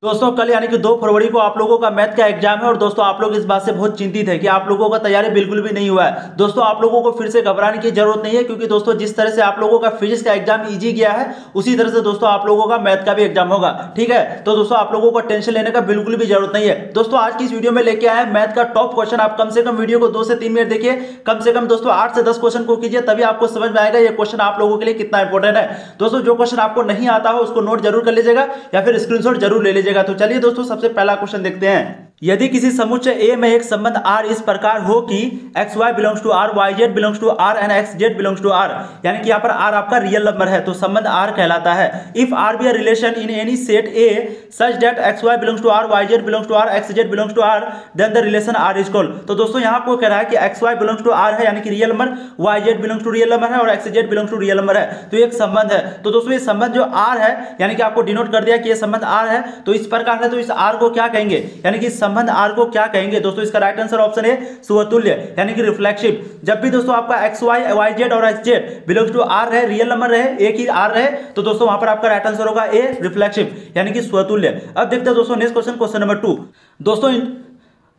दोस्तों कल यानी कि 2 फरवरी को आप लोगों का मैथ का एग्जाम है और दोस्तों आप लोग इस बात से बहुत चिंतित है कि आप लोगों का तैयारी बिल्कुल भी नहीं हुआ है। दोस्तों आप लोगों को फिर से घबराने की जरूरत नहीं है, क्योंकि दोस्तों जिस तरह से आप लोगों का फिजिक्स का एग्जाम इजी गया है उसी तरह से दोस्तों आप लोगों का मैथ का भी एग्जाम होगा। ठीक है, तो दोस्तों आप लोगों को टेंशन लेने का बिल्कुल भी जरूरत नहीं है। दोस्तों आज की इस वीडियो में लेके आए मैथ का टॉप क्वेश्चन। आप कम से कम वीडियो को 2 से 3 मिनट देखिए, कम से कम दोस्तों 8 से 10 क्वेश्चन को कीजिए, तभी आपको समझ में आएगा ये क्वेश्चन आप लोगों के लिए कितना इंपॉर्टेंट है। दोस्तों जो क्वेश्चन आपको नहीं आता हो उसको नोट जरूर कर लीजिएगा या फिर स्क्रीनशॉट जरूर ले लीजिएगा। तो चलिए दोस्तों सबसे पहला क्वेश्चन देखते हैं। यदि किसी समुच्चय A में एक संबंध R इस प्रकार हो कि XY belongs to R, YZ belongs to R and XZ belongs to R, यानी कि यहाँ पर R आपका रियल नंबर है तो संबंध R कहलाता है। If R be a relation in any set A such that XY belongs to R, YZ belongs to R, XZ belongs to R, then the relation R is equal. तो दोस्तों यहाँ आपको कह रहा है कि XY बिलोंग्स टू R है यानी कि real number, YZ belongs to real number है और XZ belongs to real number है, तो एक संबंध है। तो दोस्तों ये संबंध जो R है यानी कि आपको डिनोट कर दिया कि ये संबंध R है, तो इस प्रकार है, तो इस R को क्या कहेंगे, यानी कि संबंध R को क्या कहेंगे। दोस्तों इसका राइट आंसर ऑप्शन है स्वतुल्य यानी कि रिफ्लेक्सिव। जब भी दोस्तों आपका XY, YZ और XZ बिलोंग्स टू R रहे, रियल नंबर रहे, एक ही R रहे, तो दोस्तों वहां पर आपका राइट आंसर होगा ए रिफ्लेक्सिव यानी कि स्वतुल्य। अब देखते हैं दोस्तों नेक्स्ट क्वेश्चन, क्वेश्चन नंबर 2।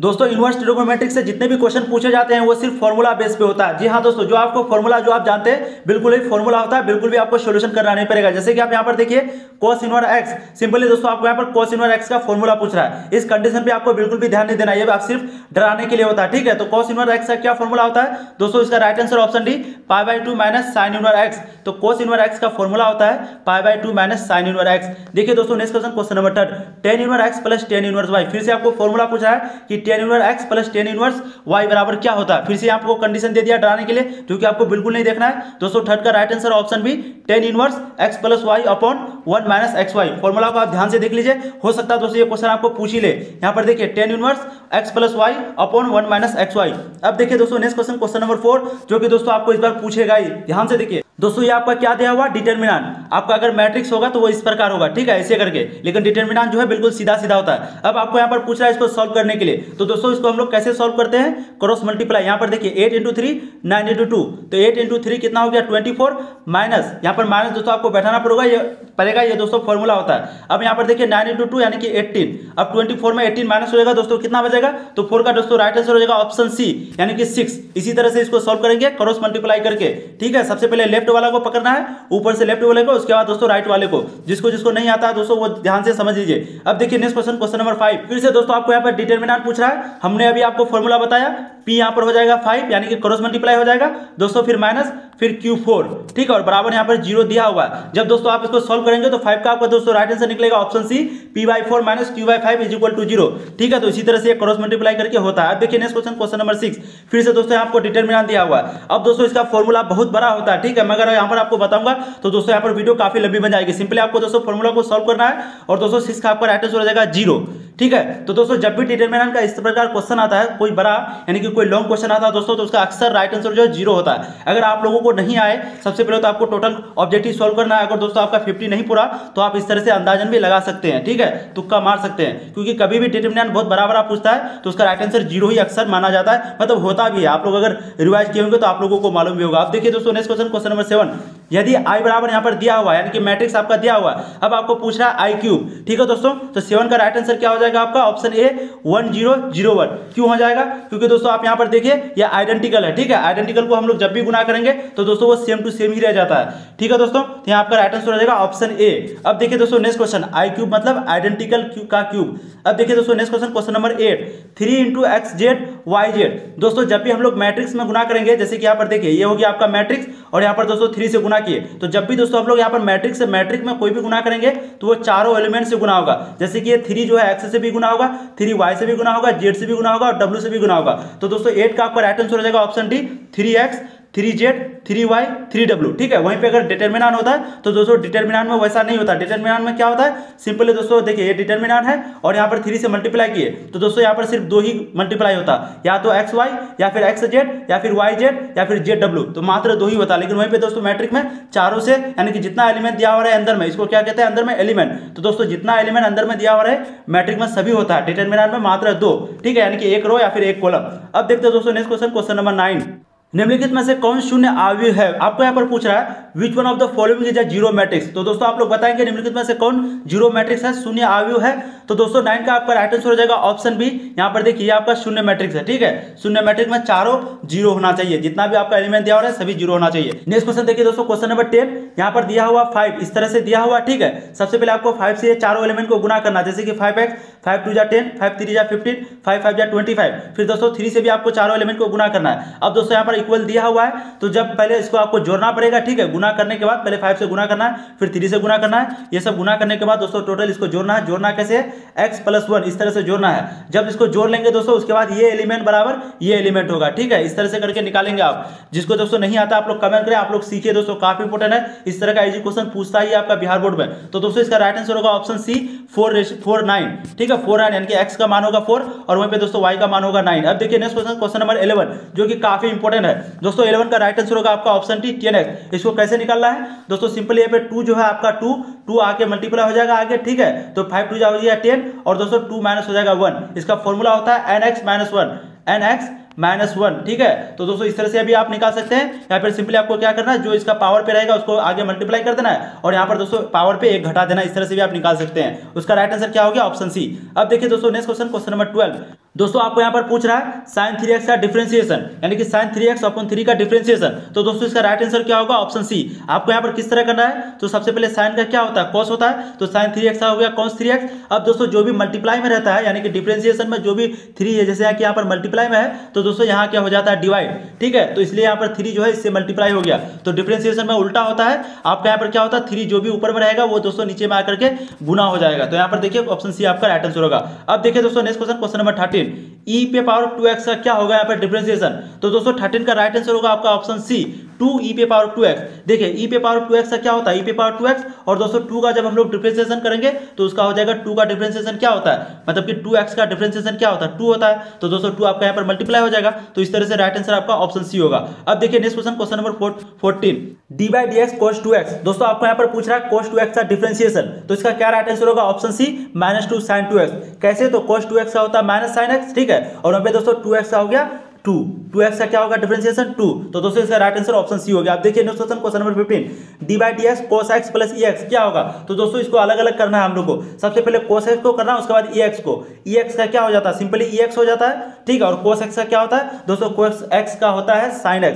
दोस्तों इनवर्स ट्रिगोनोमेट्रिक से जितने भी क्वेश्चन पूछे जाते हैं वो सिर्फ फॉर्मूला बेस पे होता है। जी हाँ दोस्तों, जो आपको फॉर्मूला जो आप जानते हैं बिल्कुल ही फॉर्मूला होता है, बिल्कुल भी आपको सॉल्यूशन करना नहीं पड़ेगा। जैसे कि आप यहाँ पर देखिए cos इनवर्स x, सिंपली दोस्तों आपको यहाँ पर cos इनवर्स x का फॉर्मूला पूछ रहा है। इस कंडीशन पे आपको बिल्कुल भी ध्यान नहीं देना, ये आप सिर्फ डराने के लिए होता है। ठीक है, तो cos इनवर्स x का क्या फॉर्मूला होता है दोस्तों, इसका right answer option D π/2 minus sin inverse x। तो cos इनवर्स x का फॉर्मूला होता है π/2 माइनस sin इनवर्स x। देखिए दोस्तों next question, question number 3, tan inverse x plus tan inverse y। फिर से आपको फॉर्मूला पूछा है कि tan inverse x plus tan inverse y बराबर क्या होता है। फिर से आपको कंडीशन दे दिया डराने के लिए, जो कि आपको बिल्कुल नहीं देखना है। दोस्तों थर्ड का right answer option B tan inverse x plus y upon 1 minus xy। Formula को आप ध्यान से देख लीजिए, हो सकता है दोस्तों ये क्वेश्चन आपको पूछ ही ले। यहाँ पर देखिए tan inverse x plus y upon 1 minus xy। अब देखिए दोस्तों नेक्स्ट क्वेश्चन, क्वेश्चन नंबर 4, जो कि दोस्तों आपको इस बार पूछेगा ही। ध्यान से देखिए दोस्तों, ये आपका क्या दिया हुआ डिटरमिनेंट। आपका अगर मैट्रिक्स होगा तो वो इस प्रकार होगा, ठीक है, ऐसे करके, लेकिन डिटरमिनेंट जो है बिल्कुल सीधा सीधा होता है। अब आपको यहाँ पर पूछ रहा है इसको सॉल्व करने के लिए, तो दोस्तों इसको हम लोग कैसे सॉल्व करते हैं, क्रॉस मल्टीप्लाई। यहाँ पर देखिए 8 × 3 9 × 2, तो 8 × 3 कितना हो गया 24 माइनस, यहाँ पर माइनस दोस्तों आपको बैठाना पड़ेगा, ये दोस्तों फॉर्मूला होता है। अब यहाँ पर देखिए 9 × 2 यानी कि 18। अब 24 में 18 माइनस हो जाएगा दोस्तों, कितना बचेगा, तो 4 का दोस्तों राइट आंसर हो जाएगा ऑप्शन सी यानी कि 6। इसी तरह से इसको सॉल्व करेंगे क्रॉस मल्टीप्लाई करके। ठीक है, सबसे पहले लेफ्ट वाला को पकड़ना है, ऊपर से लेफ्ट वाले को, उसके बाद दोस्तों राइट वाले को। जिसको जिसको नहीं आता है दोस्तों वो ध्यान से समझ लीजिए। अब देखिए नेक्स्ट क्वेश्चन, क्वेश्चन नंबर 5। फिर से दोस्तों आपको यहाँ पर डिटरमिनेंट पूछ रहा है। हमने अभी आपको फॉर्मूला बताया, p यहाँ पर हो जाएगा 5 यानी कि क्रॉस मल्टीप्लाई हो जाएगा दोस्तों, फिर माइनस, फिर Q4। ठीक है, और बराबर यहाँ पर 0 दिया हुआ है। जब दोस्तों आप इसको सॉल्व करेंगे तो 5 का आपको दोस्तों राइट आंसर निकलेगा option C p/4 minus Q/5 is equal to 0। ठीक है, तो इसी तरह से क्रॉस मल्टीप्लाई करके होता है। अब देखिए नेक्स्ट क्वेश्चन, क्वेश्चन नंबर 6। फिर से दोस्तों आपको डिटरमिनेंट दिया हुआ है। अब दोस्तों इसका फॉर्मूला बहुत बड़ा होता है, ठीक है, मगर यहाँ पर आपको बताऊंगा तो दोस्तों यहाँ पर वीडियो काफी लंबी बन जाएगी। सिंपली आपको दोस्तों फॉर्मूला को सॉल्व करना है और दोस्तों 6 का आपका राइट आंसर हो जाएगा 0। ठीक है, तो दोस्तों जब भी डिटरमिनेंट का इस प्रकार क्वेश्चन आता है, कोई बड़ा यानी कि कोई लॉन्ग क्वेश्चन आता है दोस्तों, तो उसका अक्सर राइट आंसर जो है 0 होता है। अगर आप लोगों को नहीं आए, सबसे पहले तो आपको टोटल ऑब्जेक्टिव सॉल्व करना है। अगर दोस्तों आपका 50 नहीं पूरा तो आप इस तरह से अंदाजन भी लगा सकते हैं, ठीक है, तुक्का मार सकते हैं, क्योंकि कभी भी डिटरमिनेंट बहुत बड़ा पूछता है तो उसका राइट आंसर 0 ही अक्सर माना जाता है, मतलब होता भी है। आप लोग अगर रिवाइज किए होंगे तो आप लोगों को मालूम भी होगा। अब देखिए दोस्तों नेक्स्ट क्वेश्चन, क्वेश्चन नंबर 7। यदि i बराबर यहाँ पर दिया हुआ है यानी कि मैट्रिक्स आपका दिया हुआ है, अब आपको पूछ रहा है i क्यूब। ठीक है दोस्तों, तो 7 का राइट आंसर क्या हो जाएगा आपका ऑप्शन ए 1001। क्यों हो जाएगा, क्योंकि दोस्तों आप यहाँ पर देखिए ये आइडेंटिकल है। ठीक है, आइडेंटिकल को हम लोग जब भी गुना करेंगे तो दोस्तों वो सेम टू सेम ही रह जाता है। ठीक है दोस्तों, तो यहाँ आपका राइट आंसर हो जाएगा ऑप्शन ए। अब देखिए दोस्तों नेक्स्ट क्वेश्चन, i क्यूब मतलब आइडेंटिकल का क्यूब। अब देखिए दोस्तों next question, question number 8। 3 × XZ YZ। दोस्तों जब भी हम लोग मैट्रिक्स में गुना करेंगे, जैसे कि यहाँ पर देखिए ये हो गया आपका मैट्रिक्स और यहाँ पर दोस्तों 3 से गुना किए, तो जब भी दोस्तों हम लोग यहाँ पर मैट्रिक्स से मैट्रिक्स में कोई भी गुना करेंगे तो वो चारों एलिमेंट से गुना होगा। जैसे कि ये 3 जो है x से भी गुना होगा, 3y से भी गुना होगा, z से भी गुना होगा और w से भी गुना होगा। तो दोस्तों 8 का आपका राइट आंसर हो जाएगा option D 3x 3z 3y 3w। ठीक है, वहीं पे अगर डिटरमिनेंट होता है तो दोस्तों डिटरमिनेंट में वैसा नहीं होता। डिटरमिनेंट में क्या होता है, सिंपली दोस्तों देखिए ये डिटरमिनेंट है और यहाँ पर 3 से मल्टीप्लाई किए तो दोस्तों यहाँ पर सिर्फ 2 ही मल्टीप्लाई होता, या तो xy या फिर xz या फिर yz या फिर zw, तो मात्र 2 ही होता। लेकिन वहीं पे दोस्तों मैट्रिक में चारों से यानी कि जितना एलिमेंट दिया हुआ है अंदर में, इसको क्या कहते हैं अंदर में एलिमेंट, तो दोस्तों जितना एलिमेंट अंदर में दिया हुआ है मैट्रिक में सभी होता है, डिटरमिनेंट में मात्र 2। ठीक है, यानी कि 1 रो या फिर 1 कॉलम। अब देखते हैं दोस्तों नेक्स्ट क्वेश्चन, क्वेश्चन नंबर 9। निम्नलिखित में से कौन शून्य आव्यूह है। आपको यहाँ पर पूछ रहा है which one of the following is a zero matrix. तो दोस्तों आप लोग बताएंगे निम्नलिखित में से कौन जीरो मैट्रिक्स है, शून्य अवयव है। तो दोस्तों 9 का आपका राइट आंसर हो जाएगा ऑप्शन बी। यहाँ पर देखिए आपका शून्य मैट्रिक्स है, ठीक है। शून्य मैट्रिक्स में चारों जीरो होना चाहिए, जितना भी आपका एलिमेंट दिया हो रहा है सभी जीरो होना चाहिए। नेक्स्ट क्वेश्चन देखिए दोस्तों, क्वेश्चन नंबर 10 यहाँ पर दिया हुआ 5 इस तरह से दिया हुआ, ठीक है। सबसे पहले आपको 5 से ये चारों एलिमेंट को गुना करना, जैसे कि 5x, 5 2 जा 10, 5 3 जा 15, 5 5 जा 25। फिर दोस्तों 3 से भी आपको चारों एलिमेंट को गुना करना है। अब दोस्तों यहाँ पर इक्वल दिया हुआ है, तो जब पहले इसको आपको जोड़ना पड़ेगा, ठीक है। गुना करने के बाद पहले 5 से गुना करना है, फिर 3 से गुना करना है। ये सब गुना करने के बाद दोस्तों टोटल इसको जोड़ना है। जोड़ना कैसे है, x + 1 इस तरह से जोड़ना है। जब इसको जोड़ लेंगे दोस्तों, उसके बाद ये एलिमेंट बराबर ये एलिमेंट होगा, ठीक है। इस तरह से करके निकालेंगे आप। जिसको दोस्तों नहीं आता आप लोग कमेंट करें, आप लोग सीखिए दोस्तों, काफी इंपोर्टेंट है। इस तरह का इजी क्वेश्चन पूछता ही आपका बिहार बोर्ड में। तो दोस्तों इसका राइट आंसर होगा ऑप्शन सी 4:9, ठीक है। 4:9 यानी कि x का मान होगा 4 और वहीं पे दोस्तों y का मान होगा 9। अब देखिए नेक्स्ट क्वेश्चन, क्वेश्चन नंबर 11 जो कि काफी इंपोर्टेंट है दोस्तों। 11 का राइट आंसर होगा आपका ऑप्शन टी 10x। इसको कैसे निकालना है दोस्तों, सिंपली यहाँ पे 2 जो है आपका 2 आके मल्टीप्लाई हो जाएगा आगे, ठीक है। तो 5 2 हो जाएगा 10 और दोस्तों 2 माइनस हो जाएगा 1। इसका फॉर्मूला होता है nx - 1, ठीक है। तो दोस्तों इस तरह से अभी आप निकाल सकते हैं। या फिर सिंपली आपको क्या करना है, जो इसका पावर पे रहेगा उसको आगे मल्टीप्लाई कर देना है और यहाँ पर दोस्तों पावर पे 1 घटा देना। इस तरह से भी आप निकाल सकते हैं। उसका राइट आंसर क्या हो गया, ऑप्शन सी। अब देखिए दोस्तों नेक्स्ट क्वेश्चन, क्वेश्चन नंबर 12 दोस्तों आपको यहाँ पर पूछ रहा है sin 3x का डिफरेंशिएशन, यानी कि sin 3x/3 का डिफरेंशिएशन। तो दोस्तों इसका राइट आंसर क्या होगा, ऑप्शन सी। आपको यहाँ पर किस तरह करना है, तो सबसे पहले sin का क्या होता है, cos होता है। तो sin 3x हो गया cos 3x। अब दोस्तों जो भी मल्टीप्लाई में रहता है, यानी कि डिफरेंशिएशन में जो भी 3 है, जैसे यहाँ पर मल्टीप्लाई में है, तो दोस्तों यहाँ क्या हो जाता है, डिवाइड, ठीक है। तो इसलिए यहाँ पर 3 जो है इससे मल्टीप्लाई हो गया। तो डिफरेंशिएशन में उल्टा होता है। आपका यहाँ पर क्या होता है, 3 जो भी ऊपर में रहेगा वो दोस्तों नीचे में आकर के गुना हो जाएगा। तो यहाँ पर देखिए ऑप्शन सी आपका राइट आंसर होगा। अब देखिए दोस्तों next question, question number 13 e⁻²x का क्या होगा यहाँ पर डिफरेंशिएशन। तो दोस्तों 13 का राइट आंसर होगा आपका ऑप्शन सी 2e⁻²x। देखिए e⁻²x का क्या होता है, e⁻²x और दोस्तों 2 का जब हम लोग डिफरेंशिएशन करेंगे तो उसका हो जाएगा 2 का डिफरेंशिएशन क्या होता है, मतलब कि 2x का डिफरेंशिएशन क्या होता है, 2 होता है। तो दोस्तों 2 आपका यहाँ पर मल्टीप्लाई हो जाएगा। तो इस तरह से राइट आंसर आपका ऑप्शन सी होगा। अब देखिए next question, question number 14 d/dx cos 2x। दोस्तों आपको यहाँ पर पूछ रहा है cos 2x का डिफरेंशिएशन। तो इसका क्या राइट आंसर होगा, ऑप्शन सी -2 sin 2x। कैसे, तो cos 2x का होता है माइनस sin x, ठीक है। और यहाँ पे दोस्तों 2x का हो गया 2x का क्या होगा डिफरेंशिएशन 2। तो दोस्तों इसका राइट आंसर ऑप्शन सी हो गया। अब देखिए next question, question number 15 d/dx cos x + ex क्या होगा। तो दोस्तों इसको अलग अलग करना है हम लोग को। सबसे पहले cos x को करना है, उसके बाद ex को। ex का क्या हो जाता है, सिंपली ex हो जाता है, ठीक है। और cos x का क्या होता है दोस्तों, cos x का होता है sin x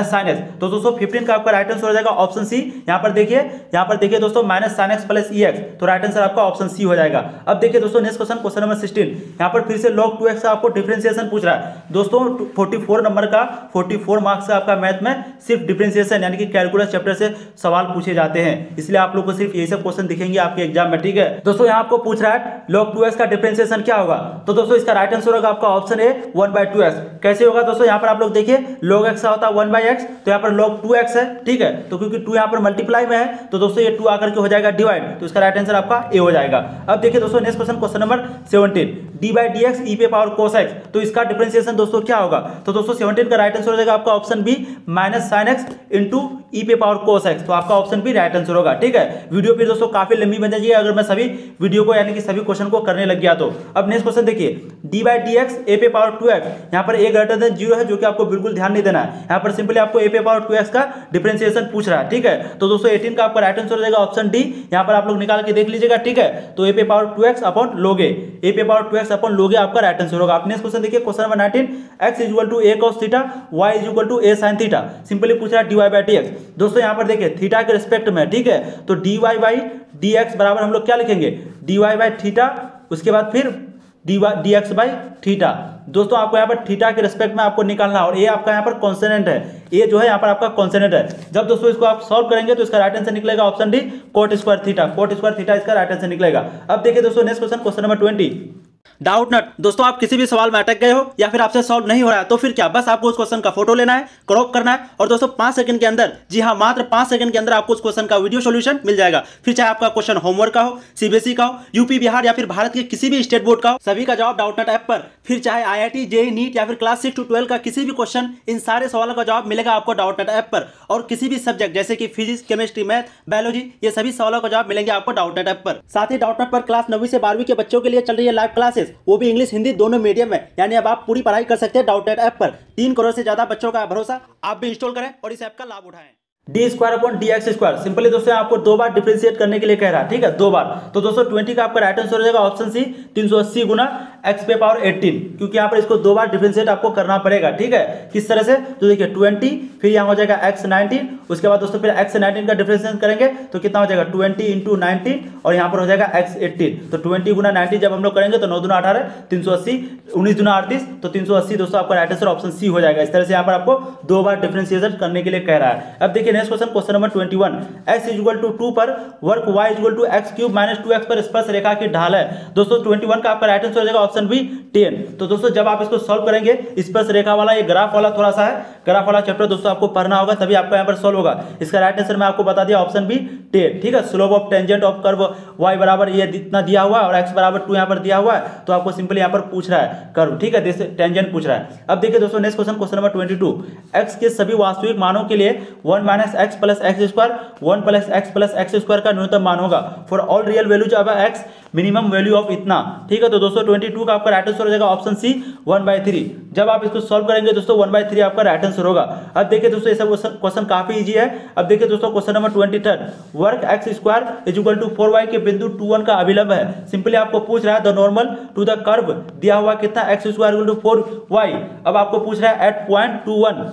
- sin x। तो दोस्तों 15 का आपका राइट आंसर हो जाएगा ऑप्शन सी। यहाँ पर देखिए दोस्तों -sin x + ex, तो राइट आंसर आपका ऑप्शन सी हो जाएगा। अब देखिए दोस्तों नेक्स्ट क्वेश्चन, क्वेश्चन नंबर 16 यहाँ पर फिर से log 2x का आपको डिफरेंशिएशन पूछ रहा है। दोस्तों 44 नंबर का 44 मार्क्स का आपका मैथ में सिर्फ डिफरेंशिएशन यानी कि कैलकुलस चैप्टर से सवाल पूछे जाते हैं, इसलिए आप लोग को सिर्फ ये सब क्वेश्चन दिखेंगे आपके एग्जाम में, ठीक है। दोस्तों यहाँ आपको पूछ रहा है log 2x का डिफरेंशिएशन क्या होगा। तो दोस्तों इसका राइट आंसर होगा आपका ऑप्शन ए 1/2x। कैसे होगा दोस्तों, यहाँ पर आप लोग देखिए log x का होता है 1/x, तो यहाँ पर log 2x है, ठीक है। तो क्योंकि 2 यहाँ पर मल्टीप्लाई में है तो दोस्तों ये 2 आकर के हो जाएगा डिवाइड, तो इसका राइट आंसर आपका ए हो जाएगा। अब देखिए दोस्तों next question, question number 17 d/dx e⁻cos x। तो इसका डिफरेंशिएशन दोस्तों क्या होगा। तो दोस्तों 17 का राइट आंसर हो जाएगा आपका option B -sin x * e⁻cos x। तो आपका ऑप्शन बी राइट आंसर होगा, ठीक है। वीडियो फिर दोस्तों काफी लंबी बन जाएगी अगर मैं सभी वीडियो को यानी कि सभी क्वेश्चन को करने लग गया तो। अब नेक्स्ट क्वेश्चन देखिए d/dx a⁻2x। यहाँ पर a > 0 है, जो कि आपको बिल्कुल ध्यान नहीं देना है। यहाँ पर सिंपली आपको a⁻2x का डिफरेंशिएशन पूछ रहा है, ठीक है। तो दोस्तों 18 का आपका राइट आंसर हो जाएगा ऑप्शन डी। यहाँ पर आप लोग निकाल के देख लीजिएगा, ठीक है। तो a⁻2x / log a, a⁻2x / log a आपका राइट आंसर होगा। आप नेक्स्ट क्वेश्चन देखिए, question number 19 x = a cos theta, y = a sin theta. Simply पूछ रहा है dy/dx। दोस्तों यहाँ पर देखिए थीटा के रिस्पेक्ट में, ठीक है। तो dy/dx बराबर हम लोग क्या लिखेंगे, dy/थीटा, उसके बाद फिर dx/थीटा। दोस्तों आपको यहाँ पर थीटा के रिस्पेक्ट में आपको निकालना है और ये आपका यहाँ पर कॉन्स्टेंट है, ये जो है यहाँ पर आपका कॉन्स्टेंट है। जब दोस्तों इसको आप सॉल्व करेंगे तो इसका राइट आंसर निकलेगा option D cot² theta, cot² theta इसका राइट आंसर निकलेगा। अब देखिए दोस्तों next question, question number 20 Doubtnut. दोस्तों आप किसी भी सवाल में अटक गए हो या फिर आपसे सॉल्व नहीं हो रहा है तो फिर क्या, बस आपको उस क्वेश्चन का फोटो लेना है, क्रॉप करना है और दोस्तों 5 सेकंड के अंदर, जी हाँ मात्र 5 सेकंड के अंदर आपको उस क्वेश्चन का वीडियो सॉल्यूशन मिल जाएगा। फिर चाहे आपका क्वेश्चन होमवर्क का हो, सीबीएसई का हो, यूपी बिहार या फिर भारत के किसी भी स्टेट बोर्ड का हो, सभी का जवाब डाउट नट ऐप पर। फिर चाहे IIT JEE नीट या फिर क्लास 6 to 12 का किसी भी क्वेश्चन, इन सारे सवालों का जवाब मिलेगा आपको डाउट नट ऐप पर। और किसी भी सब्जेक्ट जैसे कि फिजिक्स, केमिस्ट्री, मैथ, बायोलॉजी, ये सभी सवालों का जवाब मिलेंगे आपको डाउट नट ऐप पर। साथ ही डाउट नट पर क्लास 9वीं से 12वीं के बच्चों के लिए चल रही है लाइव क्लासेस, वो भी इंग्लिश हिंदी दोनों मीडियम में, यानी अब आप पूरी पढ़ाई कर सकते हैं डाउट नट ऐप पर। 3 करोड़ से ज्यादा बच्चों का भरोसा, आप भी इंस्टॉल करें और इस ऐप का लाभ उठाएं। D square upon D x square. Simply दोस्तों आपको 2 बार डिफरेंशिएट करने के लिए कह रहा है, ठीक है, 2 बार। तो दोस्तों 20 का आपका राइट आंसर हो जाएगा ऑप्शन सी 380 गुना एक्स पे पावर 18, क्योंकि यहाँ पर इसको 2 बार डिफरेंशिएट आपको करना पड़ेगा, ठीक है। किस तरह से, तो देखिए 20 फिर यहाँ हो जाएगा एक्स 19, उसके बाद दोस्तों फिर एक्स 19 का डिफरेंशिएट करेंगे तो कितना हो जाएगा 20 इंटू 19 और यहाँ पर हो जाएगा एक्स 18। तो 20 गुना 90 जब हम लोग करेंगे तो 9 दूना 18 380, 19 दूना 38 तो 380 दोस्तों आपका राइट आंसर ऑप्शन सी हो जाएगा। इस तरह से यहाँ पर आपको 2 बार डिफरेंशिएशन करने के लिए कह रहा है। अब देखिए next question, question number 21, x equal to 2 पर वर्क y equal to x cube minus 2x पर स्पर्श रेखा की ढाल है। दोस्तों 21 का आपका राइट आंसर हो जाएगा ऑप्शन बी 10। तो दोस्तों जब आप इसको सॉल्व करेंगे, स्पर्श रेखा वाला ये ग्राफ वाला थोड़ा सा है, ग्राफ वाला चैप्टर दोस्तों आपको पढ़ना होगा तभी आपका यहाँ पर सॉल्व होगा। इसका राइट आंसर मैं आपको बता दिया ऑप्शन बी 10, ठीक है। Slope of tangent of curve y बराबर ये इतना दिया हुआ है और x बराबर 2 यहाँ पर दिया हुआ है, तो आपको सिंपली यहाँ पर पूछ रहा है कर्व, ठीक है, जैसे टेंजेंट पूछ रहा है। अब देखिए दोस्तों next question, question number 22, x के सभी वास्तविक मानों के लिए 1 minus x plus x square 1 plus x square का न्यूनतम मान होगा for all real values of x minimum value of इतना, ठीक है। तो दोस्तों 22 का आपका राइट आंसर हो जाएगा ऑप्शन सी 1/3। जब आप इसको सॉल्व करेंगे दोस्तों 1/3 आपका राइट आंसर होगा। अब देखिए दोस्तों ये सब क्वेश्चन काफी इजी है। अब देखिए दोस्तों क्वेश्चन नंबर 23, वर्क x square is equal to 4y के बिंदु 21 का अभिलंब है। सिंपली आपको पूछ रहा है the normal to the curve दिया हुआ कितना x square equal to 4y। अब आपको पूछ रहा है एट पॉइंट 21।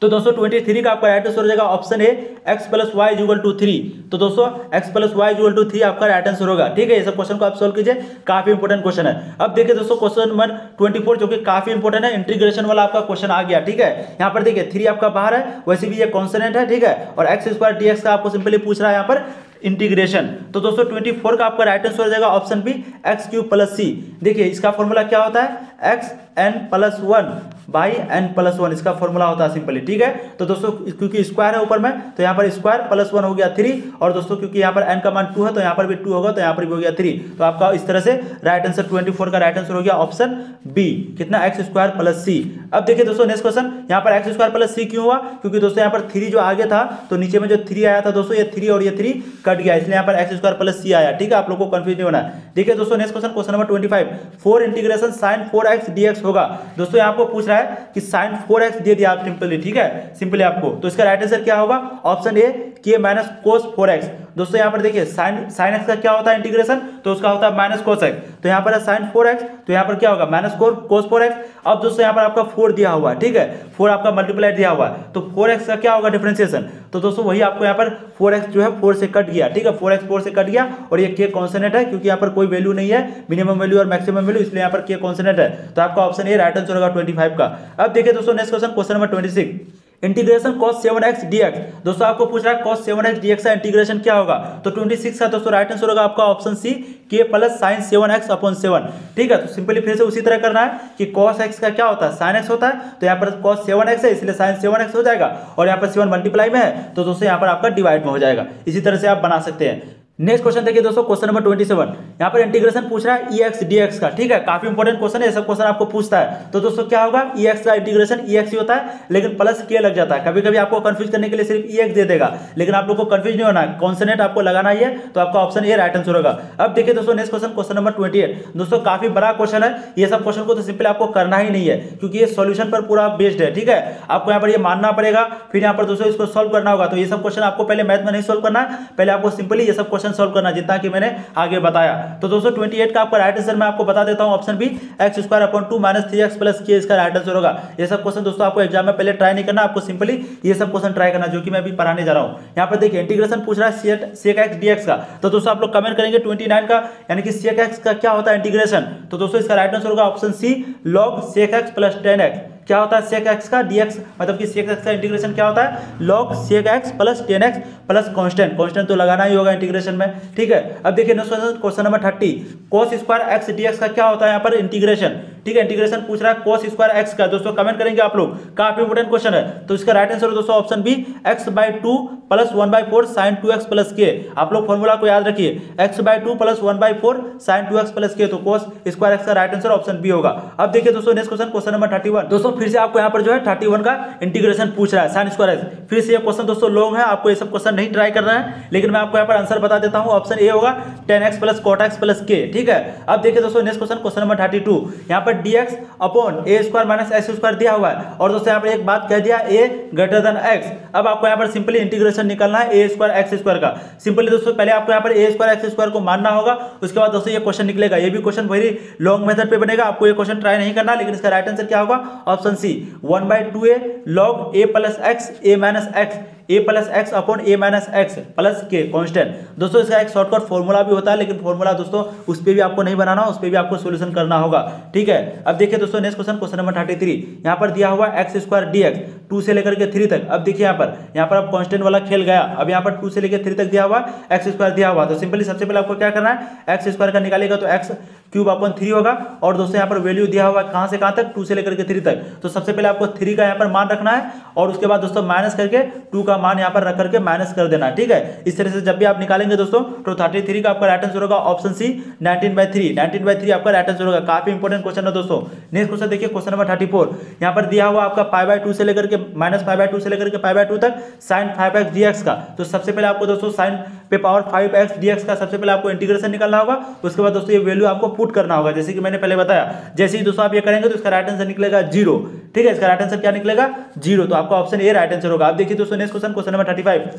तो दोस्तों 23 का आपका राइट आंसर हो जाएगा option A x plus y equal to 3। तो दोस्तों x plus y equal to 3 आपका राइट आंसर होगा, ठीक है। ये सब क्वेश्चन को आप सोल्व कीजिए, काफी इंपोर्टेंट क्वेश्चन है। अब देखिए दोस्तों क्वेश्चन नंबर 24 जो कि काफी इंपोर्टेंट है, इंटीग्रेशन वाला आपका क्वेश्चन आ गया, ठीक है। यहाँ पर देखिए 3 आपका बाहर है, वैसे भी ये कॉन्स्टेंट है, ठीक है, और एक्स स्क्वायर डी का आपको सिंपली पूछ रहा है यहाँ पर इंटीग्रेशन। तो दोस्तों 24 का आपका राइट आंसर हो जाएगा option B X cube plus C. देखिए इसका फॉर्मूला क्या होता है, X N plus 1 by N plus 1 इसका फॉर्मूला होता है सिंपली, ठीक है। तो दोस्तों क्योंकि स्क्वायर है ऊपर में तो यहाँ पर स्क्वायर प्लस 1 हो गया 3, और दोस्तों क्योंकि यहाँ पर एन का मान 2 है तो यहाँ पर भी 2 होगा, तो यहाँ पर भी हो गया 3। तो आपका इस तरह से राइट आंसर 24 का राइट आंसर हो गया ऑप्शन बी, कितना एक्स स्क्वायर प्लस सी। अब देखिए दोस्तों नेक्स्ट क्वेश्चन, यहाँ पर एक्स स्क्वायर प्लस सी क्यों हुआ, क्योंकि दोस्तों यहाँ पर 3 जो आगे था तो नीचे में जो 3 आया था दोस्तों ये 3 और ये 3 कट गया, इसलिए यहाँ पर एक्स स्क्वायर प्लस सी आया, ठीक है। आप लोग को कंफ्यूज नहीं होना है। देखिए दोस्तों next question, question number 25, 4 integration sine 4x dx होगा। दोस्तों यहाँ आपको पूछ रहा है कि साइन 4x दे दिया आप सिंपली, ठीक है, सिंपली आपको, तो इसका राइट आंसर क्या होगा ऑप्शन ए के माइनस कोस 4x। दोस्तों यहाँ पर देखिए साइन x का क्या होता है इंटीग्रेशन, तो उसका होता है माइनस कोस x, तो यहाँ पर है साइन 4x, तो यहाँ पर क्या होगा माइनस कोस 4x। अब दोस्तों यहाँ पर आपका 4 दिया हुआ है, ठीक है, 4 आपका मल्टीप्लाई दिया हुआ है, तो 4x का क्या होगा डिफरेंशिएशन, तो दोस्तों वही आपको यहाँ पर 4x जो है 4 से कट गया, ठीक है, 4x 4 से कट गया, और ये k कॉन्स्टेंट है क्योंकि यहाँ पर कोई वैल्यू नहीं है, मिनिमम वैल्यू और मैक्सिमम वैल्यू, इसलिए यहाँ पर k कॉन्स्टेंट है। तो आपका ऑप्शन ए राइट आंसर होगा 25 का। अब देखिए दोस्तों next question, question number 26, integration cos 7x dx। दोस्तों आपको पूछ रहा है cos 7x dx का इंटीग्रेशन क्या होगा, तो 26 का दोस्तों राइट आंसर होगा आपका option C k plus sine 7x upon 7, ठीक है। तो सिंपली फिर से उसी तरह करना है कि cos x का क्या होता है साइन x होता है, तो यहाँ पर cos 7x है इसलिए साइन 7x हो जाएगा, और यहाँ पर 7 मल्टीप्लाई में है तो दोस्तों यहाँ पर आपका डिवाइड में हो जाएगा। इसी तरह से आप बना सकते हैं। नेक्स्ट क्वेश्चन देखिए दोस्तों, क्वेश्चन नंबर 27, यहाँ पर इंटीग्रेशन पूछ रहा है ex dx का, ठीक है, काफी इंपोर्टेंट क्वेश्चन है, ये सब क्वेश्चन आपको पूछता है। तो दोस्तों क्या होगा, ex का इंटीग्रेशन ex ही होता है लेकिन प्लस k लग जाता है, कभी कभी आपको कंफ्यूज करने के लिए सिर्फ ex दे देगा, लेकिन आप लोग को कंफ्यूज नहीं होना है, कॉन्सोनेंट आपको लगाना ही है, तो आपका ऑप्शन ए राइट आंसर होगा। अब देखिए दोस्तों नेक्स्ट क्वेश्चन, क्वेश्चन नंबर 28, दोस्तों काफी बड़ा क्वेश्चन है, ये सब क्वेश्चन को तो सिंपली आपको करना ही नहीं है क्योंकि ये सॉल्यूशन पर पूरा बेस्ड है, ठीक है। आपको यहाँ पर ये मानना पड़ेगा, फिर यहाँ पर दोस्तों इसको सॉल्व करना होगा। तो ये सब क्वेश्चन आपको पहले मैथ में नहीं सॉल्व करना है, पहले आपको सिंपली ये सब क्वेश्चन सॉल्व करना जितना कि मैंने आगे बताया। तो दोस्तों 28 का आपका राइट आंसर मैं आपको बता देता हूं, option B x square upon 2 minus 3x plus k इसका राइट आंसर होगा। ये सब क्वेश्चन दोस्तों आपको एग्जाम में पहले ट्राई नहीं करना, आपको सिंपली ये सब क्वेश्चन ट्राई करना जो कि मैं अभी पढ़ाने जा रहा हूं। यहां पर देखिए इंटीग्रेशन पूछ रहा है sec x dx का, तो दोस्तों आप लोग कमेंट करेंगे 29 का, यानी कि sec x का क्या होता है इंटीग्रेशन, तो दोस्तों इसका राइट आंसर होगा option C log sec x plus 10x। क्या होता है sec x का dx, मतलब कि sec x का इंटीग्रेशन क्या होता है log sec x plus 10x plus constant तो लगाना ही होगा इंटीग्रेशन में, ठीक है। अब देखिए next question number 30, cos square x dx का क्या होता है यहाँ पर इंटीग्रेशन, ठीक है, इंटीग्रेशन पूछ रहा है cos स्क्वायर x का। दोस्तों कमेंट करेंगे आप लोग, काफी इंपोर्टेंट क्वेश्चन है। तो इसका राइट आंसर दोस्तों option B x/2 plus 1/4 sine 2x plus k. आप लोग फॉर्मूला को याद रखिए, x/2 plus 1/4 sine 2x plus के, तो कोस स्क्वायर x का राइट आंसर ऑप्शन बी होगा। अब देखिए दोस्तों नेक्स्ट क्वेश्चन, क्वेश्चन नंबर 31। दोस्तों फिर से आपको यहाँ पर जो है 31 का इंटीग्रेशन पूछ रहा है साइन स्क्वायर x। फिर से ये क्वेश्चन दोस्तों लॉन्ग है, आपको ये सब क्वेश्चन नहीं ट्राई करना है, लेकिन मैं आपको यहाँ पर आंसर बता देता हूँ। ऑप्शन ए होगा 10x plus cot x plus के, ठीक है। अब देखिए दोस्तों नेक्स्ट क्वेश्चन, क्वेश्चन नंबर 32। यहाँ पर dx upon a square minus x square दिया हुआ है, और दोस्तों यहाँ पर एक बात कह दिया a ग्रेटर देन x। अब आपको यहाँ पर सिंपली इंटीग्रेशन निकालना है a स्क्वायर x स्क्वायर का। सिंपली दोस्तों पहले आपको यहाँ पर a स्क्वायर x स्क्वायर को मानना होगा, उसके बाद दोस्तों ये क्वेश्चन निकलेगा। ये भी क्वेश्चन वेरी लॉन्ग मेथड पे बनेगा, आपको ये क्वेश्चन ट्राई नहीं करना, लेकिन इसका राइट आंसर क्या होगा? Option C 1/2a log a plus x a minus x, a plus x upon a minus x plus k constant. दोस्तों इसका एक शॉर्टकट फॉर्मूला भी होता है, लेकिन फॉर्मूला दोस्तों उस पर भी आपको नहीं बनाना, उस पर भी आपको सोल्यूशन करना होगा, ठीक है। अब देखिए दोस्तों नेक्स्ट क्वेश्चन, क्वेश्चन नंबर 33। यहाँ पर दिया हुआ एक्स स्क्वायर dx 2 से लेकर के 3 तक। अब देखिए यहाँ पर अब कांस्टेंट वाला खेल गया। अब यहाँ पर 2 से लेकर 3 तक दिया हुआ एक्स स्क्वायर दिया हुआ, तो सिंपली सबसे पहले आपको क्या करना है, एक्स स्क्वायर का निकालेगा तो एक्स क्यूब अपॉन 3 होगा, और दोस्तों यहाँ पर वैल्यू दिया हुआ कहाँ से कहाँ तक, 2 से लेकर के 3 तक। तो सबसे पहले आपको 3 का यहाँ पर मान रखना है, और उसके बाद दोस्तों माइनस करके 2 का मान यहाँ पर रख करके माइनस कर देना, ठीक है। इस तरह से जब भी आप निकालेंगे दोस्तों, तो 33 का आपका राइट आंसर होगा ऑप्शन सी 19/3। 19/3 आपका राइट आंसर होगा। काफी इंपॉर्टेंट क्वेश्चन है दोस्तों। नेक्स्ट क्वेश्चन देखिए, क्वेश्चन नंबर 34। यहाँ पर दिया हुआ आपका π/2 से लेकर के -π/2 से लेकर के π/2 तक साइन 5x dx का। तो सबसे पहले आपको दोस्तों साइन पे पावर 5x dx का सबसे पहले आपको इंटीग्रेशन निकालना होगा। उसके बाद दोस्तों ये वैल्यू आपको पुट करना होगा, जैसे कि मैंने पहले बताया। जैसे ही दोस्तों आप ये करेंगे तो इसका राइट आंसर निकलेगा 0, ठीक है। इसका राइट आंसर क्या निकलेगा? 0। तो आपका ऑप्शन ए राइट आंसर होगा। आप देखिए दोस्तों नेक्स्ट क्वेश्चन, क्वेश्चन नंबर 35।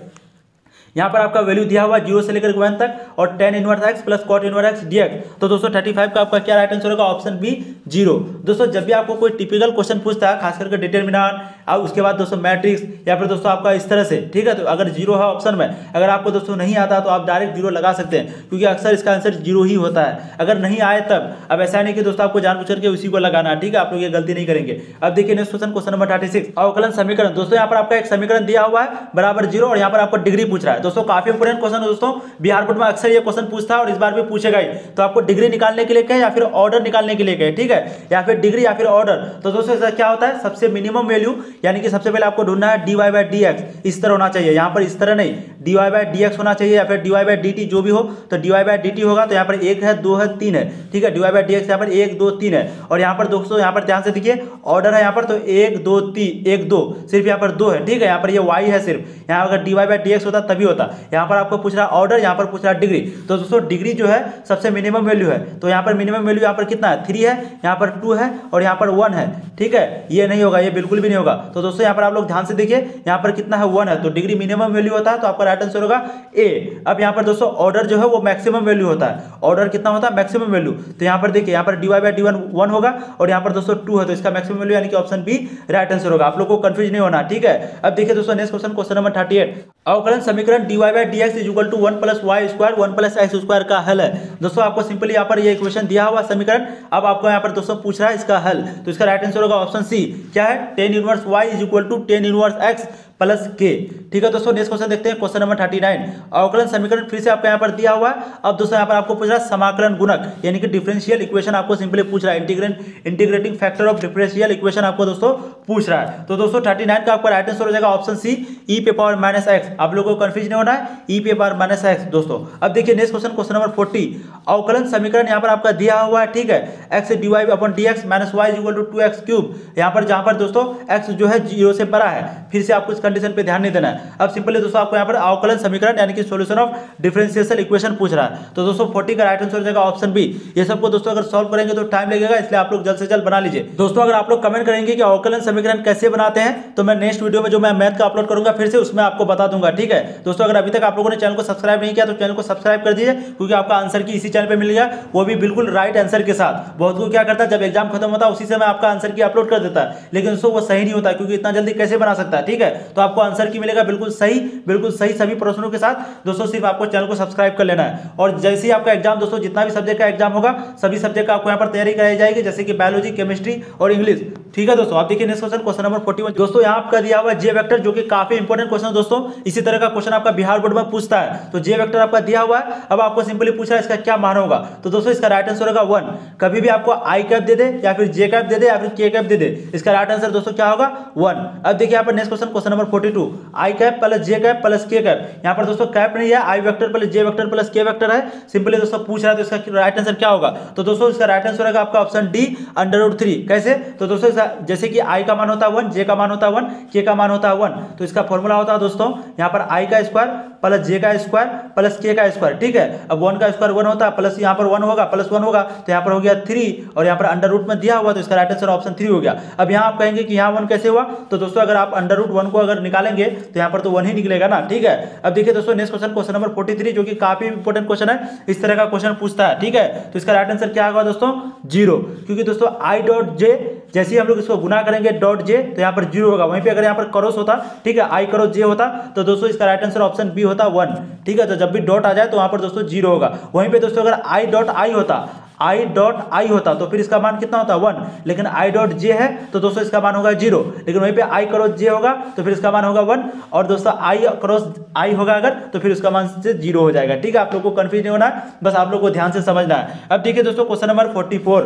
यहाँ पर आपका वैल्यू दिया हुआ 0 से लेकर 1 तक, और tan inverse x plus cot inverse x dx। तो दोस्तों 35 का आपका क्या राइट आंसर होगा? Option B 0। दोस्तों जब भी आपको कोई टिपिकल क्वेश्चन पूछता है, खास करके डिटरमिनेंट, और उसके बाद दोस्तों मैट्रिक्स, या फिर दोस्तों आपका इस तरह से, ठीक है, तो अगर 0 है ऑप्शन में, अगर आपको दोस्तों नहीं आता तो आप डायरेक्ट 0 लगा सकते हैं, क्योंकि अक्सर इसका आंसर 0 ही होता है। अगर नहीं आए तब, अब ऐसा नहीं कि दोस्तों आपको जानबूझ करके उसी को लगाना, ठीक है, आप लोग ये गलती नहीं करेंगे। अब देखिए नेक्स्ट क्वेश्चन, क्वेश्चन नंबर 36। अवकलन समीकरण। दोस्तों यहाँ पर आपका एक समीकरण दिया हुआ है बराबर 0, और यहाँ पर आपको डिग्री पूछ रहा है। दोस्तों काफी इंपोर्टेंट क्वेश्चन है दोस्तों, बिहार बोर्ड में अक्सर ये क्वेश्चन पूछता है, और इस बार भी पूछेगा ही। तो आपको डिग्री निकालने के लिए कहे या फिर ऑर्डर निकालने के लिए कहे, ठीक है, या फिर डिग्री या फिर ऑर्डर। तो दोस्तों इसका क्या होता है, सबसे मिनिमम वैल्यू, यानी कि सबसे पहले आपको ढूंढना है dy/dx, इस तरह होना चाहिए, यहाँ पर इस तरह नहीं, dy/dx होना चाहिए, या फिर dy/dt जो भी हो। तो dy/dt होगा, तो यहाँ पर 1 है, 2 है, 3 है, ठीक है। dy/dx यहाँ पर 1 2 3 है, और यहाँ पर दोस्तों यहाँ पर ध्यान से देखिए ऑर्डर है यहाँ पर, तो 1 2 3 1 2, सिर्फ यहाँ पर 2 है, ठीक है। यहाँ पर ये y है सिर्फ, यहाँ अगर dy/dx होता तभी होता। यहाँ पर आपको पूछ रहा है ऑर्डर, यहाँ पर पूछ रहा है डिग्री। तो दोस्तों डिग्री जो है सबसे मिनिमम वैल्यू है, तो यहाँ पर मिनिमम वैल्यू यहाँ पर कितना है, 3 है, यहाँ पर 2 है, और यहाँ पर 1 है, ठीक है। ये नहीं होगा, ये बिल्कुल भी नहीं होगा। तो दोस्तों यहाँ पर आप लोग ध्यान से देखिए, यहाँ पर कितना है, 1 है, तो डिग्री मिनिमम वैल्यू होता है, तो आपका राइट आंसर होगा ए। अब यहाँ पर दोस्तों ऑर्डर जो है वो मैक्सिमम वैल्यू होता है। ऑर्डर कितना होता है, मैक्सिमम वैल्यू। तो यहाँ पर देखिए, यहाँ पर dy/d1 1 होगा, और यहाँ पर दोस्तों 2 है, तो इसका मैक्सिमम वैल्यू यानी कि ऑप्शन बी राइट आंसर होगा। आप लोग को कंफ्यूज नहीं होना, ठीक है। अब देखिए दोस्तों नेक्स्ट क्वेश्चन, क्वेश्चन नंबर 38। अवकलन समीकरण dy/dx = 1 + y² 1 + x² का हल है। दोस्तों आपको सिंपली यहाँ पर ये इक्वेशन दिया हुआ समीकरण, अब आपको यहाँ पर दोस्तों पूछ रहा है इसका हल, तो इसका राइट आंसर होगा ऑप्शन सी, क्या है, tan inverse y = tan inverse x plus के, ठीक है। दोस्तों नेक्स्ट क्वेश्चन देखते हैं, क्वेश्चन नंबर 39। अवकलन समीकरण फिर से आपको यहाँ पर दिया हुआ है। अब दोस्तों यहाँ पर आपको पूछ रहा है समाकलन गुणक, यानी कि डिफरेंशियल इक्वेशन आपको सिंपली पूछ रहा है, integrating factor of differential equation आपको दोस्तों पूछ रहा है। तो दोस्तों 39 का आपका राइट आंसर हो जाएगा ऑप्शन सी e⁻⁻x। आप लोगों को कंफ्यूज नहीं होना है, e⁻⁻x दोस्तों। अब देखिए नेक्स्ट क्वेश्चन, क्वेश्चन नंबर 40। अवकलन समीकरण यहाँ पर आपका दिया हुआ है, ठीक है, x dy/dx - y = 2x³। यहाँ पर जहाँ पर दोस्तों x जो है 0 से बड़ा है, फिर से आपको कंडीशन पे ध्यान नहीं देना है। अब सिंपली दोस्तों आपको यहाँ पर अवकलन समीकरण यानी कि सॉल्यूशन ऑफ डिफरेंशियल इक्वेशन पूछ रहा है। तो दोस्तों 40 का राइट आंसर हो जाएगा ऑप्शन बी। ये सबको दोस्तों अगर सॉल्व करेंगे तो टाइम लगेगा, इसलिए आप लोग जल्द से जल्द बना लीजिए। दोस्तों अगर आप लोग कमेंट करेंगे कि अवकलन समीकरण कैसे बनाते हैं, तो मैं नेक्स्ट वीडियो में जो मैं मैथ का अपलोड करूंगा फिर से उसमें आपको बता दूंगा, ठीक है। दोस्तों अगर अभी तक आप लोगों ने चैनल को सब्सक्राइब नहीं किया तो चैनल को सब्सक्राइब कर दीजिए, क्योंकि आपका आंसर की इसी चैनल पर मिलेगा, वो भी बिल्कुल राइट आंसर के साथ। बहुत को क्या करता है, जब एग्जाम खत्म होता है उसी समय आपका आंसर की अपलोड कर देता है, लेकिन दोस्तों वो सही नहीं होता, क्योंकि इतना जल्दी कैसे बना सकता है, ठीक है। तो आपको आंसर की मिलेगा बिल्कुल सही सभी प्रश्नों के साथ। दोस्तों सिर्फ आपको चैनल को सब्सक्राइब कर लेना है, और जैसे ही आपका एग्जाम दोस्तों जितना भी सब्जेक्ट का एग्जाम होगा, सभी सब्जेक्ट का आपको यहाँ पर तैयारी कराई जाएगी, जैसे कि बायोलॉजी, केमिस्ट्री और इंग्लिश, ठीक है दोस्तों। आप देखिए नेक्स्ट क्वेश्चन, क्वेश्चन नंबर 41। दोस्तों यहाँ आपका दिया हुआ जे वेक्टर, जो कि काफी इंपॉर्टेंट क्वेश्चन है दोस्तों। इसी तरह का क्वेश्चन आपका बिहार बोर्ड में पूछता है। तो जे वेक्टर आपका दिया हुआ है, अब आपको सिंपली पूछा है इसका क्या मान होगा। तो दोस्तों इसका राइट आंसर होगा 1। कभी भी आपको आई कैप दे दे, या फिर जे कैप दे दे, या फिर के कैप दे दे, इसका राइट आंसर दोस्तों क्या होगा 1। अब देखिए यहाँ पर next question, question number number 42 आई कैप प्लस जे कैप प्लस के कैप। यहाँ पर दोस्तों कैप नहीं है, आई वेक्टर प्लस जे वेक्टर प्लस के वेक्टर है। सिंपली दोस्तों पूछ रहा है तो इसका राइट आंसर क्या होगा? तो दोस्तों इसका राइट आंसर होगा आपका ऑप्शन डी √3। कैसे? तो दोस्तों जैसे कि आई का मान होता है 1, जे का मान होता है 1, के का मान होता है 1, तो इसका फॉर्मूला होता है दोस्तों यहाँ पर आई का स्क्वायर प्लस जे का स्क्वायर प्लस के का स्क्वायर। ठीक है, अब 1 का स्क्वायर 1 होता है, प्लस यहाँ पर 1 होगा, प्लस 1 होगा, तो यहाँ पर हो गया 3 और यहाँ पर अंडर रूट में दिया हुआ, तो इसका राइट आंसर ऑप्शन 3 हो गया। अब यहाँ आप कहेंगे कि यहाँ 1 कैसे हुआ? तो दोस्तों अगर आप अंडर रूट 1 को अगर निकालेंगे तो यहाँ पर तो 1 ही निकलेगा ना। ठीक है, अब देखिए दोस्तों नेक्स्ट क्वेश्चन, क्वेश्चन नंबर 43, जो कि काफी इंपॉर्टेंट क्वेश्चन है, इस तरह का क्वेश्चन पूछता है। ठीक है, तो इसका राइट आंसर क्या होगा दोस्तों? 0, क्योंकि दोस्तों आई डॉट जे जैसे ही हम लोग इसको गुना करेंगे डॉट जे तो यहाँ पर 0 होगा। वहीं पे अगर यहाँ पर क्रॉस होता, ठीक है, आई क्रॉस जे होता, तो दोस्तों इसका राइट आंसर ऑप्शन बी होता 1। ठीक है, तो जब भी डॉट आ जाए तो वहां पर दोस्तों 0 होगा। वहीं पे दोस्तों अगर आई डॉट आई होता तो फिर इसका मान कितना होता? 1, लेकिन आई डॉट जे है तो दोस्तों इसका मान होगा 0, लेकिन वहीं पे आई क्रॉस जे होगा तो फिर इसका मान होगा 1, और दोस्तों आई क्रॉस आई होगा अगर तो फिर उसका मान से 0 हो जाएगा। ठीक है, आप लोग को कंफ्यूज नहीं होना है, बस आप लोग को ध्यान से समझना है। अब देखिए दोस्तों क्वेश्चन नंबर 44,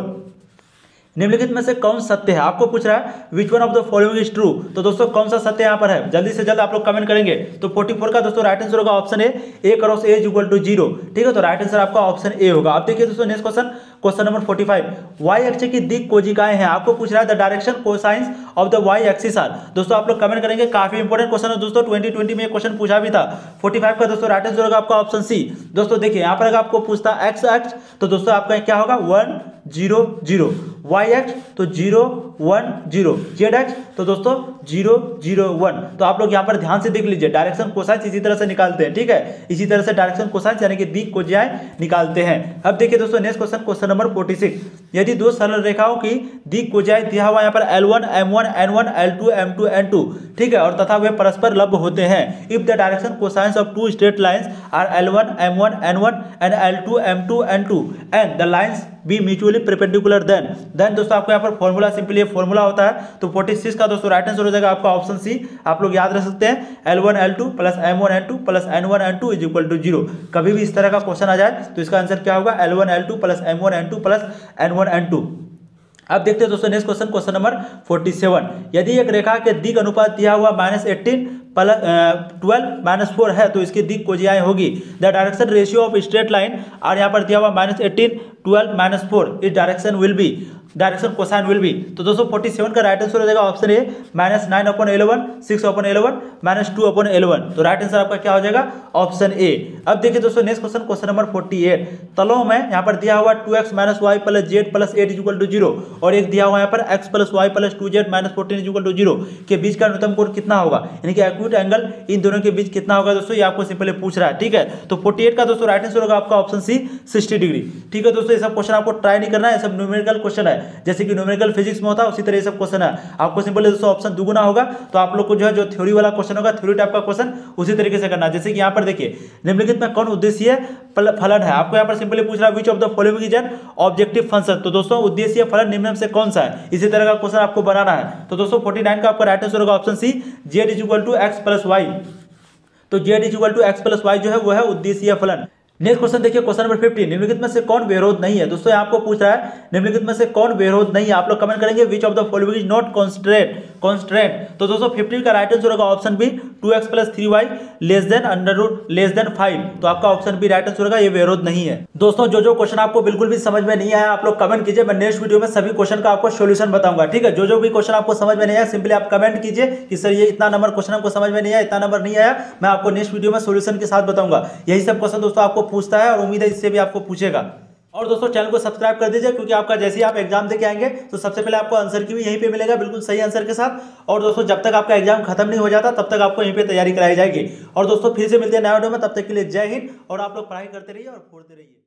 निम्नलिखित में से कौन सत्य है? आपको पूछ रहा है which one of the following is true. तो दोस्तों कौन सा सत्य यहाँ पर है? जल्दी से जल्द आप लोग कमेंट करेंगे। तो 44 का दोस्तों राइट आंसर होगा option A cross a is equal to 0। ठीक है, तो राइट आंसर आपका ऑप्शन ए होगा। अब देखिए दोस्तों next question, question number 45, y अक्ष की दिक कोजिकाएं हैं। आपको पूछ रहा है the direction cosines of the y axis are. दोस्तों आप लोग कमेंट करेंगे, काफी इंपॉर्टेंट क्वेश्चन है दोस्तों, 2020 में क्वेश्चन पूछा भी था। 45 का दोस्तों राइट आंसर होगा आपका ऑप्शन सी। दोस्तों देखिए यहाँ पर अगर आपको पूछता एक्स अक्ष तो दोस्तों आपका क्या होगा? 1 0 0, वाई एक्स तो 0 1 0, जेड एक्स तो दोस्तों 0 0 1। तो आप लोग यहाँ पर ध्यान से देख लीजिए, डायरेक्शन कोसाइंस इसी तरह से निकालते हैं। ठीक है, इसी तरह से डायरेक्शन कोसाइंस यानी कि दिक कोजिकाएं निकालते हैं। अब देखिए दोस्तों नेक्स्ट क्वेश्चन, क्वेश्चन नंबर 46, यदि दो सरल रेखाओं की दिक कोजिकाएं दिया हुआ यहाँ पर L1 M1 N1 L2 M2 N2, ठीक है, और तथा वे परस्पर लंब होते हैं। If the direction cosines of two straight lines are L1 M1 N1 and L2 M2 N2 and the lines be mutually perpendicular then दोस्तों आपको यहाँ पर फॉर्मूला सिंपली फॉर्मूला होता है। तो 46 का दोस्तों राइट आंसर हो जाएगा आपका ऑप्शन सी। आप लोग याद रख सकते हैं L1 L2 plus M1 N2 plus N1 N2 is equal to 0। कभी भी इस तरह का क्वेश्चन आ जाए तो इसका आंसर क्या होगा? L1 L2 plus M1 N2 plus N1 N2। अब देखते हैं दोस्तों नेक्स्ट क्वेश्चन, क्वेश्चन नंबर 47, यदि एक रेखा के दिक अनुपात दिया हुआ -18 प्लस 12 -4 है तो इसकी दिक कोजिकाएं होगी। The direction ratio of straight line और यहाँ पर दिया हुआ -18 12 -4 इस direction will be, direction cosine will be. तो दोस्तों 47 का राइट आंसर हो जाएगा ऑप्शन ए -9/11 6/11 -2/11। तो राइट आंसर आपका क्या हो जाएगा? ऑप्शन ए। अब देखिए दोस्तों नेक्स्ट क्वेश्चन, क्वेश्चन नंबर 48, तलों में यहाँ पर दिया हुआ 2x - y + z + 8 is equal to 0 और एक दिया हुआ यहाँ पर x + y + 2z - 14 is equal to 0 के बीच का न्यूनतम कोण कितना होगा? यानी कि एक्यूट एंगल इन दोनों के बीच कितना होगा दोस्तों, ये आपको सिंपली पूछ रहा है। ठीक है, तो 48 का दोस्तों राइट आंसर होगा आपका ऑप्शन सी 60 डिग्री। ठीक है दोस्तों, ये सब क्वेश्चन आपको ट्राई नहीं करना है, ये सब न्यूमेरिकल क्वेश्चन है, जैसे कि न्यूमेरिकल फिजिक्स में होता है उसी तरह ये सब क्वेश्चन है। आपको सिंपली दोस्तों ऑप्शन दुगुना होगा, तो आप लोग को जो है जो थ्योरी वाला क्वेश्चन होगा, थ्योरी टाइप का क्वेश्चन उसी तरीके से करना है। जैसे कि यहाँ पर देखिए निम्नलिखित में कौन उद्देश्य फलन है? आपको यहाँ पर सिंपली पूछ रहा है which of the following is an objective function. तो दोस्तों उद्देश्य फलन निम्न में से कौन सा है? इसी तरह का क्वेश्चन आपको बनाना है। तो दोस्तों 49 का आपका राइट आंसर होगा option C z is equal to x + y। तो z is equal to x + y जो है वो है उद्देश्य फलन। नेक्स्ट क्वेश्चन देखिए, क्वेश्चन नंबर 50, निम्नलिखित में से कौन विरोध नहीं है? दोस्तों आपको पूछ रहा है निम्नलिखित में से कौन विरोध नहीं है। आप लोग कमेंट करेंगे which of the following is not constraint. तो दोस्तों 50 का राइट आंसर होगा ऑप्शन बी 2x + 3y <= 5। तो आपका ऑप्शन बी राइट आंसर होगा, ये विरोध नहीं है। दोस्तों जो क्वेश्चन आपको बिल्कुल भी समझ में नहीं आया आप लोग कमेंट कीजिए, मैं नेक्स्ट वीडियो में सभी क्वेश्चन का आपको सोल्यूशन बताऊंगा। ठीक है, जो भी क्वेश्चन आपको समझ में नहीं आया सिंपली आप कमेंट कीजिए कि सर ये इतना नंबर क्वेश्चन आपको समझ में नहीं आया, इतना नंबर नहीं आया, मैं आपको नेक्स्ट वीडियो में सोल्यूशन के साथ बताऊंगा। यही सब क्वेश्चन दोस्तों आपको पूछता है और उम्मीद है इससे भी आपको पूछेगा। और दोस्तों चैनल को सब्सक्राइब कर दीजिए, क्योंकि आपका जैसे ही आप एग्जाम देके आएंगे तो सबसे पहले आपको आंसर की भी यहीं पे मिलेगा, बिल्कुल सही आंसर के साथ। और दोस्तों जब तक आपका एग्जाम खत्म नहीं हो जाता तब तक आपको यहीं पे तैयारी कराई जाएगी। और दोस्तों फिर से मिलते हैं नए वीडियो में, तब तक के लिए जय हिंद। और आप लोग पढ़ाई करते रहिए और फोड़ते रहिए।